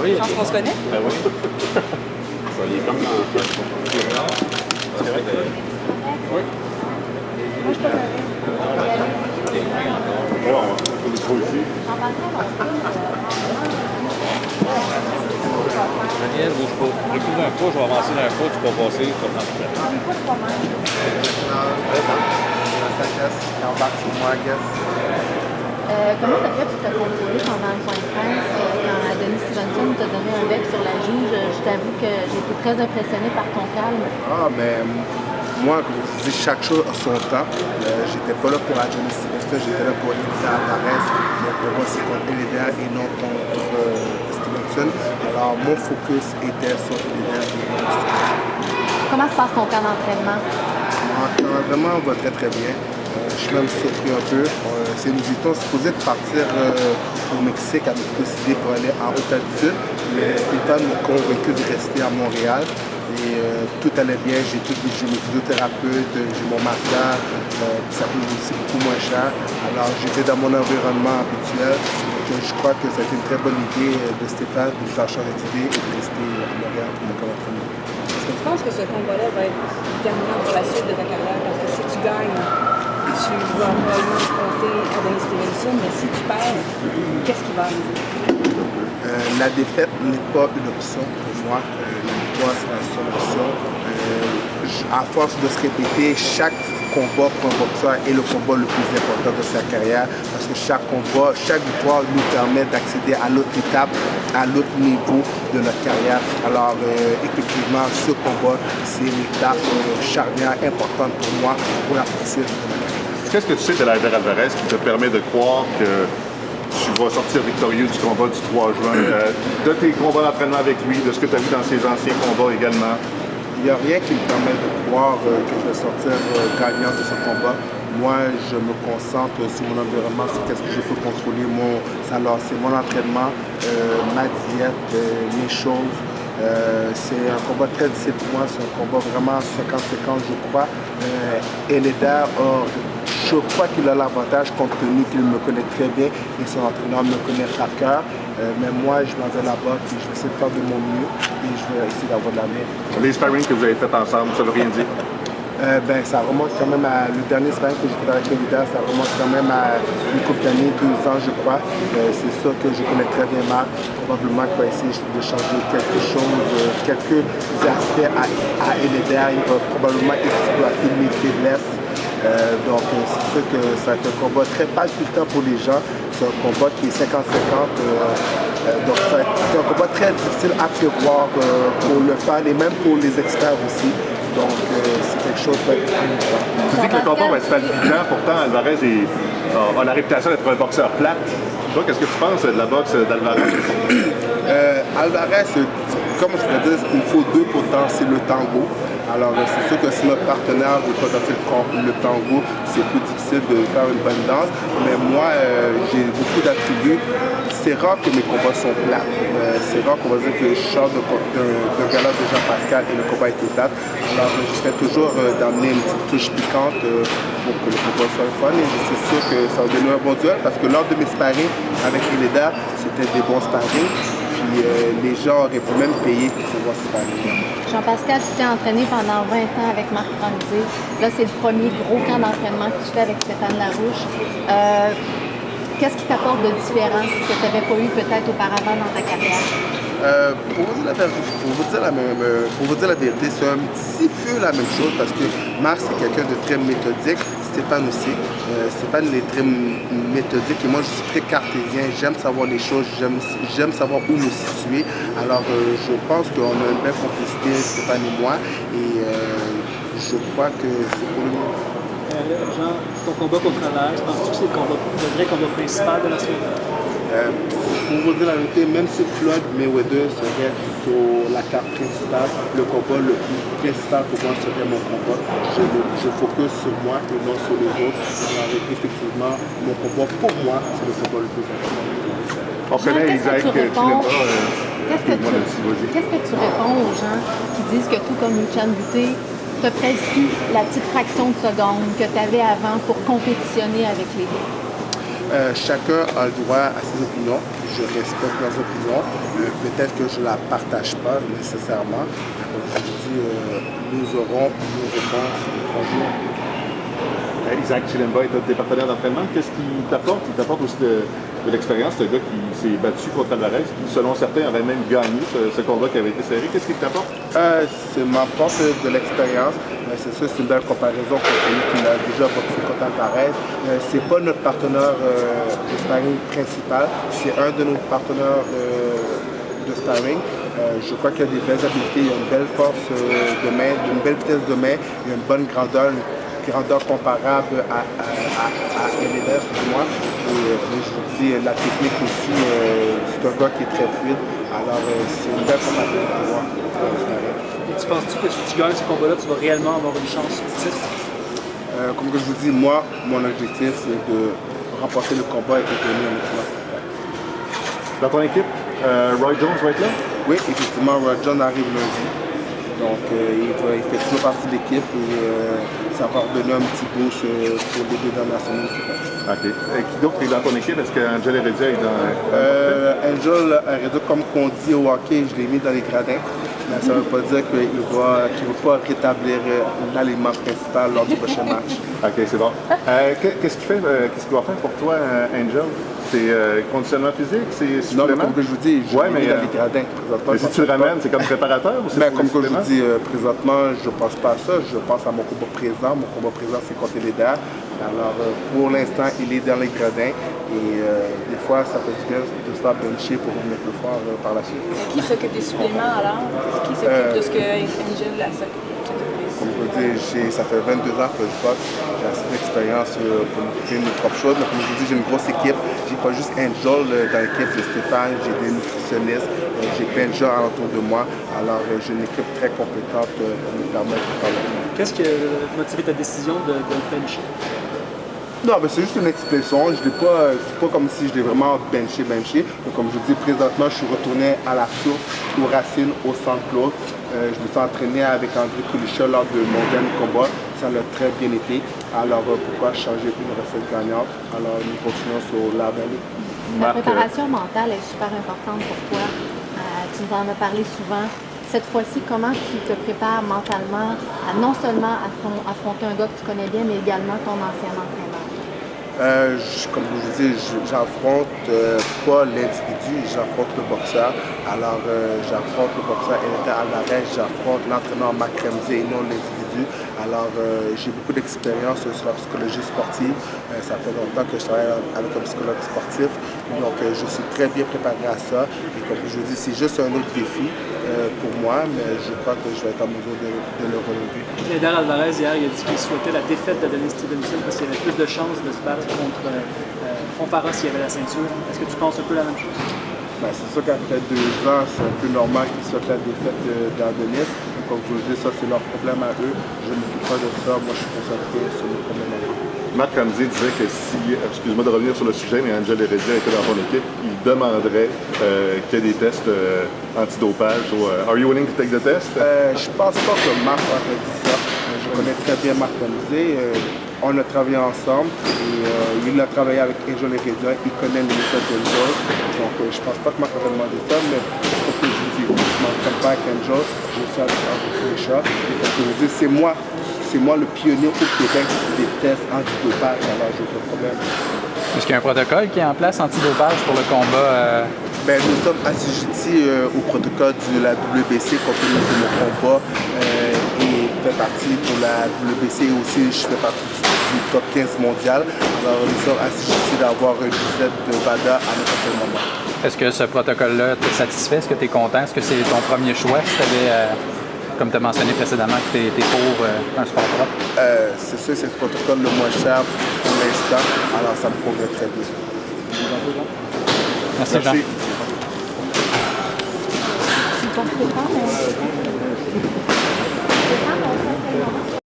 Oui. Je pense qu'on se connaît. Ben oui. Ça, il est comme dans le... C'est vrai que... Oui. Moi, je peux pas. Alors, on peut le trouver ici. Daniel, bouge pas. Recule d'un pas, je vais avancer d'un pas, tu vas passer, tu vas prendre le Comment t'as fait pour te contrôler pendant le point de presse quand Denis Stevenson t'a donné un bec sur la joue? Je t'avoue que j'ai été très impressionnée par ton calme. Ah, mais moi, comme je dis, chaque chose a son temps. J'étais pas là pour Denis Stevenson, j'étais là pour Elida Alvarez. Mais pour moi, c'est contre Elida et non contre Stevenson. Alors, mon focus était sur Elida et non Stevenson. Comment se passe ton camp d'entraînement? Mon entraînement va très très bien. Je suis même surpris un peu. Nous étions supposés de partir au Mexique avec décidé pour aller en haute altitude, mais Stéphane m'a convaincu de rester à Montréal. Et tout allait bien, j'ai mes physiothérapeutes, j'ai mon masseur, ça coûte aussi beaucoup moins cher. Alors j'étais dans mon environnement habituel. Donc, je crois que c'était une très bonne idée de Stéphane de faire changer d'idée et de rester à Montréal pour mon camp d'entraînement. Est-ce que tu penses que ce combat-là va être déterminant pour la suite de ta carrière? Parce que si tu gagnes, tu vas probablement affronter Denis Stevenson, mais si tu perds, qu'est-ce qui va arriver? La défaite n'est pas une option pour moi. La victoire, c'est la seule option. À force de se répéter, chaque combat pour un boxeur est le combat le plus important de sa carrière parce que chaque combat, chaque victoire nous permet d'accéder à l'autre étape, à l'autre niveau de notre carrière. Alors, effectivement, ce combat, c'est une étape charnière importante pour moi pour la poursuite de ma carrière. Qu'est-ce que tu sais de l'Eider Alvarez qui te permet de croire que tu vas sortir victorieux du combat du 3 juin, de tes combats d'entraînement avec lui, de ce que tu as vu dans ses anciens combats également? Il n'y a rien qui me permet de croire que je vais sortir gagnant de ce combat. Moi, je me concentre sur mon environnement, sur qu'est-ce que je peux contrôler. Alors, c'est mon entraînement, ma diète, mes choses. C'est un combat très difficile pour moi, c'est un combat vraiment 50-50, je crois. Elida, je crois qu'il a l'avantage compte tenu qu'il me connaît très bien et son entraîneur me connaît par cœur. Mais moi, je m'en vais là-bas et je vais essayer de faire de mon mieux et je vais essayer d'avoir de la main. Les sparring que vous avez fait ensemble, ça ne veut rien dire? Ça remonte quand même à... Le dernier sparring que j'ai fait avec Elida, ça remonte quand même à une couple d'années, 2 ans, je crois. C'est sûr que je connais très bien Marc. Probablement qu'il va essayer de changer quelque chose, quelques aspects à Elida. Il va probablement exploiter mes faiblesses. Donc, c'est sûr que ça va être un combat très palpitant pour les gens. C'est un combat qui est 50-50. Donc, ça va être un combat très difficile à prévoir pour le fan et même pour les experts aussi. Donc, c'est quelque chose de très important. Tu dis que le combat va être palpitant, pourtant Alvarez a la réputation d'être un boxeur plate. Toi, qu'est-ce que tu penses de la boxe d'Alvarez? Alvarez, comme je peux dire, il faut 2 pour danser le tango. Alors, c'est sûr que si notre partenaire veut pas danser le tango, c'est plus difficile de faire une bonne danse. Mais moi, j'ai beaucoup d'attributs. C'est rare que mes combats sont plats. C'est rare qu'on va dire que je sors d'un gala de Jean-Pascal et le combat était plat. Alors, j'essaie toujours d'amener une petite touche piquante pour que le combat soit fun. Et je suis sûr que ça va donner un bon duel parce que lors de mes sparring avec Elida, c'était des bons sparring. Puis les gens auraient pu même payer pour voir ce sparring. Jean-Pascal, tu t'es entraîné pendant 20 ans avec Marc Ramsey. Là, c'est le premier gros camp d'entraînement que tu fais avec Stéphane Larouche. Qu'est-ce qui t'apporte de différent que tu n'avais pas eu peut-être auparavant dans ta carrière? Pour vous dire la vérité, c'est un petit peu la même chose parce que Marc, c'est quelqu'un de très méthodique. Stéphane aussi. Stéphane est très méthodique et moi, je suis très cartésien. J'aime savoir les choses, j'aime savoir où me situer. Alors, je pense qu'on a une belle complicité, Stéphane et moi, et je crois que c'est pour le mieux. Jean, ton combat contre Alvarez, penses-tu que c'est le vrai combat principal de la semaine? Pour vous dire la vérité, même si Floyd Mayweather serait sur la carte principale, le combat le plus principal pour moi serait mon combat. Je focus sur moi et non sur les autres. Alors, effectivement, mon combat pour moi, c'est le combat le plus important. On connaît Isaac Chilema. Qu'est-ce que tu réponds aux gens qui disent que tout comme Luchan Buté, tu n'as peut-être plus la petite fraction de seconde que tu avais avant pour compétitionner avec les gars? Chacun a le droit à ses opinions. Je respecte leurs opinions. Peut-être que je ne la partage pas nécessairement. Comme je dis, nous aurons nos réponses un jour. Isaac Chilemba est un de tes partenaires d'entraînement. Qu'est-ce qu'il t'apporte? Il t'apporte aussi de l'expérience. C'est un gars qui s'est battu contre Alvarez, qui, selon certains, avait même gagné ce combat qui avait été serré. Qu'est-ce qu'il t'apporte? Ça m'apporte de l'expérience. C'est sûr, c'est une belle comparaison contre lui qui a déjà boxé contre Alvarez. C'est pas notre partenaire de sparring principal. C'est un de nos partenaires de sparring. Je crois qu'il a des belles habiletés, il a une belle force de main, une belle vitesse de main, il a une bonne grandeur comparable à Eléder pour moi. Et je vous dis, la technique aussi, c'est un gars qui est très fluide. Alors, c'est une belle comparaison pour moi. Et tu penses-tu que si tu gagnes ce combat-là, tu vas réellement avoir une chance au titre? Comme je vous dis, moi, mon objectif, c'est de remporter le combat et de gagner un combat. Dans ton équipe, Roy Jones va être là? Oui, effectivement, Roy Jones arrive lundi. Donc, il fait toujours partie de l'équipe et ça va redonner un petit boost pour les 2 dernières semaines. OK. Et qui d'autre est dans ton équipe? Est-ce qu'Angel Heredia est dans... Angel Heredia, comme on dit au hockey, je l'ai mis dans les gradins. Mais ça ne veut pas dire qu'il ne va pas rétablir l'aliment principal lors du prochain match. OK, c'est bon. Qu'est-ce qu'il doit faire pour toi, Angel? C'est conditionnement physique? C'est non, mais comme que je vous dis, je l'ai mis dans les gradins. Mais si tu le ramènes, c'est comme préparateur ou c'est mais comme que je vous dis, présentement, je ne pense pas à ça. Je pense à mon combat présent. Mon combat présent, c'est contre Eléder. Alors, pour l'instant, il est dans les gradins. Et des fois, ça fait du bien de se faire bencher pour revenir plus fort par la suite. Qui s'occupe des suppléments alors? Qui s'occupe de ce que Angel a s'occupe? Comme je vous dis, ça fait 22 ans que je boxe. J'ai assez d'expérience pour m'occuper de mes propres choses. Mais comme je vous dis, j'ai une grosse équipe. J'ai pas juste Angel dans l'équipe, j'ai Stéphane, j'ai des nutritionnistes, j'ai plein de gens alentour de moi. Alors, j'ai une équipe très compétente pour me permettre de faire le monde. Qu'est-ce qui a motivé ta décision de le bencher? Non, mais c'est juste une expression. Je l'ai pas, c'est pas comme si je l'ai vraiment benché. Mais comme je vous dis, présentement, je suis retourné à la source, aux racines, au Saint-Claude. Je me suis entraîné avec André Koulicha lors de mon dernier combat. Ça l'a très bien été. Alors, pourquoi changer une recette gagnante? Alors, nous continuons sur la belle. La préparation mentale est super importante pour toi. Tu nous en as parlé souvent. Cette fois-ci, comment tu te prépares mentalement à non seulement affronter un gars que tu connais bien, mais également ton ancien entraîneur? Comme je vous dis, j'affronte pas l'individu, j'affronte le boxeur. Alors, j'affronte le boxeur Eléder Alvarez, j'affronte l'entraîneur Marc Ramsey et non l'individu. Alors, j'ai beaucoup d'expérience sur la psychologie sportive. Ça fait longtemps que je travaille avec un psychologue sportif. Donc, je suis très bien préparé à ça. Et comme je vous dis, c'est juste un autre défi pour moi, mais je crois que je vais être en mesure de le relever. Eléder Alvarez, hier, il a dit qu'il souhaitait la défaite de Denis Stevenson parce qu'il y avait plus de chances de se battre contre Fonfara s'il y avait la ceinture. Est-ce que tu penses un peu la même chose? Ben, c'est sûr qu'après 2 ans, c'est un peu normal qu'ils souhaitent la défaite d'Adonis. Comme je vous dis, ça, c'est leur problème à eux. Je ne m'occupe pas de ça. Moi, je suis concentré sur les problèmes à eux. Marc Ramsey disait que si, excuse-moi de revenir sur le sujet, mais Angel Heredia était dans ton équipe, il demanderait qu'il y ait des tests antidopage. Are you willing to take the test? Je pense pas que Marc aurait dit ça. Je connais très bien Marc Ramsey. On a travaillé ensemble et il a travaillé avec Angel Heredia. Il connaît les méthodes d'Angel. Donc, je pense pas que Marc aurait demandé ça, mais comme je vous dis, je ne m'entraîne pas avec Angel. Je suis avec André Koulicha. Et comme je vous dis, c'est moi le pionnier au Québec des tests antidopage. Alors, j'ai pas de problème. Est-ce qu'il y a un protocole qui est en place antidopage pour le combat? Ben, nous sommes assujettis au protocole de la WBC compte tenu de mon combat et fait partie pour la WBC et aussi je fais partie du top 15 mondial. Alors nous sommes assujettis d'avoir une visite de VADA à n'importe quel moment. Est-ce que ce protocole-là te satisfait? Est-ce que tu es content? Est-ce que c'est ton premier choix? Si tu avais, comme tu as mentionné précédemment, que tu es pour un sport propre? C'est sûr, c'est le protocole le moins cher pour l'instant. Alors ça me convient très bien. Merci, Jean. Merci.